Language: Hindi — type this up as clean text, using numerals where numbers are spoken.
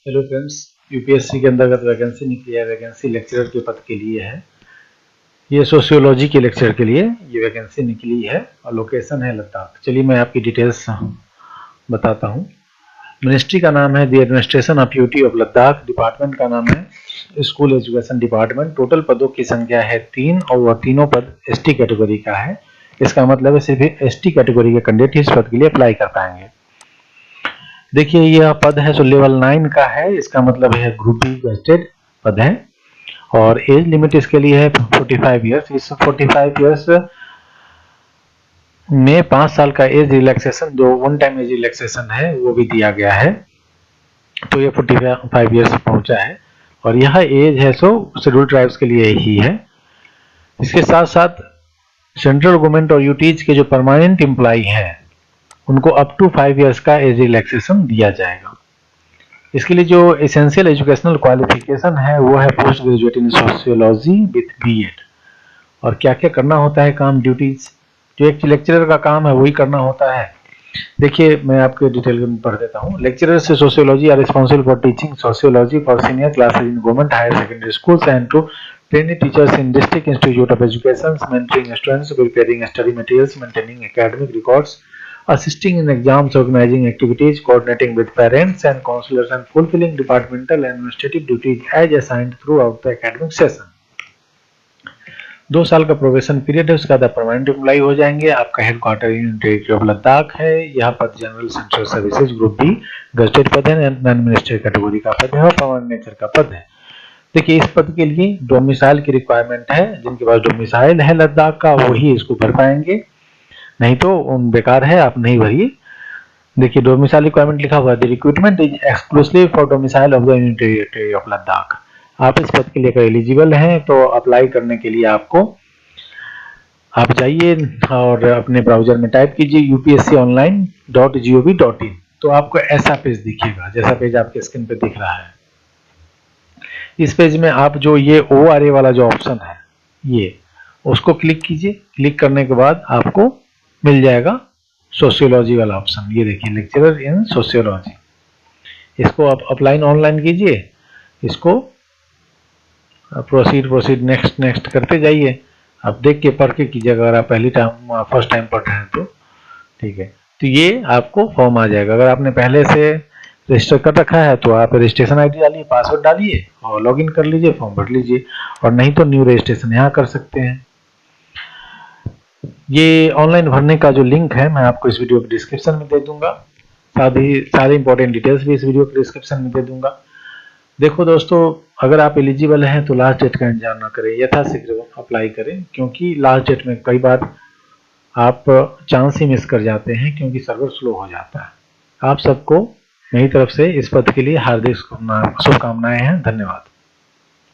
हेलो फ्रेंड्स, यूपीएससी के अंतर्गत वैकेंसी निकली है। वैकेंसी लेक्चरर के पद के लिए है। ये सोशियोलॉजी के लेक्चर के लिए ये वैकेंसी निकली है और लोकेशन है लद्दाख। चलिए मैं आपकी डिटेल्स बताता हूँ। मिनिस्ट्री का नाम है the administration of UT of Ladakh. Department का नाम है स्कूल एजुकेशन डिपार्टमेंट। टोटल पदों की संख्या है 3 और वह तीनों पद एसटी कैटेगरी का है। इसका मतलब है सिर्फ एसटी कैटेगरी के कैंडिडेट इस पद के लिए अप्लाई कर पाएंगे। देखिए यह पद है जो लेवल 9 का है। इसका मतलब है ग्रुप बी गजेटेड पद है और एज लिमिट इसके लिए है 45 इयर्स। इस 45 इयर्स में 5 साल का एज रिलैक्सेशन, जो वन टाइम एज रिलैक्सेशन है, वो भी दिया गया है। तो ये 45 इयर्स पहुंचा है और यह एज है सो शेड्यूल ट्राइब्स के लिए ही है। इसके साथ साथ सेंट्रल गवर्नमेंट और यूटीज के जो परमानेंट एम्प्लॉई हैं उनको अप टू 5 इयर्स का एज रिलैक्सेशन दिया जाएगा। इसके लिए जो एसेंशियल एजुकेशनल क्वालिफिकेशन है वो है post graduate in sociology with B Ed. और क्या क्या करना होता है काम, ड्यूटीज जो एक लेक्चरर का काम है वही करना होता है। देखिए मैं आपके डिटेल में पढ़ देता हूँ। लेक्चरर से sociology are responsible for teaching sociology for senior classes in government higher secondary schools and to train teachers in district institute of education, mentoring students, preparing study materials, maintaining academic records, assisting in exams, organizing activities, coordinating with parents and counselors, and fulfilling departmental and administrative duties as assigned throughout the academic session। 2 साल का प्रोबेशन पीरियड है, उसके बाद परमानेंट एम्प्लॉय हो जाएंगे। आपका headquarter in territory of Ladakh है। यह पद general central services group B gazetted पद है, नॉन मिनिस्टर कैटेगरी का पद है और परमानेंट नेचर का पद है। देखिए इस पद के लिए डोमिसाइल की रिक्वायरमेंट है। जिनके पास डोमिसाइल है लद्दाख का वही इसको भर पाएंगे, नहीं तो बेकार है, आप नहीं भरिए। देखिए डोमिसाइल रिक्वायरमेंट लिखा हुआ है, the recruitment is exclusive for domicile of the union territory of Ladakh. आप इस पद के लिए एलिजिबल हैं तो अप्लाई करने के लिए आप जाइए और अपने ब्राउजर में टाइप कीजिए upsconline.gov.in। तो आपको ऐसा पेज दिखेगा जैसा पेज आपके स्क्रीन पे दिख रहा है। इस पेज में आप जो ये ORA वाला जो ऑप्शन है ये उसको क्लिक कीजिए। क्लिक करने के बाद आपको मिल जाएगा सोशियोलॉजी वाला ऑप्शन। ये देखिए लेक्चरर इन सोशियोलॉजी, इसको आप अप्लाई ऑनलाइन कीजिए। इसको प्रोसीड नेक्स्ट करते जाइए। आप देख के पढ़ के कीजिए। अगर आप फर्स्ट टाइम पढ़ रहे हैं तो ठीक है। तो ये आपको फॉर्म आ जाएगा। अगर आपने पहले से रजिस्टर कर रखा है तो आप रजिस्ट्रेशन ID डालिए, पासवर्ड डालिए और लॉगिन कर लीजिए, फॉर्म भर लीजिए। और नहीं तो न्यू रजिस्ट्रेशन यहाँ कर सकते हैं। ये ऑनलाइन भरने का जो लिंक है मैं आपको इस वीडियो के डिस्क्रिप्शन में दे दूंगा। साथ ही सारे इंपॉर्टेंट डिटेल्स भी इस वीडियो के डिस्क्रिप्शन में दे दूंगा। देखो दोस्तों, अगर आप एलिजिबल हैं तो लास्ट डेट का इंतजार ना करें, यथाशीघ्र अप्लाई करें, क्योंकि लास्ट डेट में कई बार आप चांस ही मिस कर जाते हैं क्योंकि सर्वर स्लो हो जाता है। आप सबको मेरी तरफ से इस पद के लिए हार्दिक शुभकामनाएं हैं। धन्यवाद।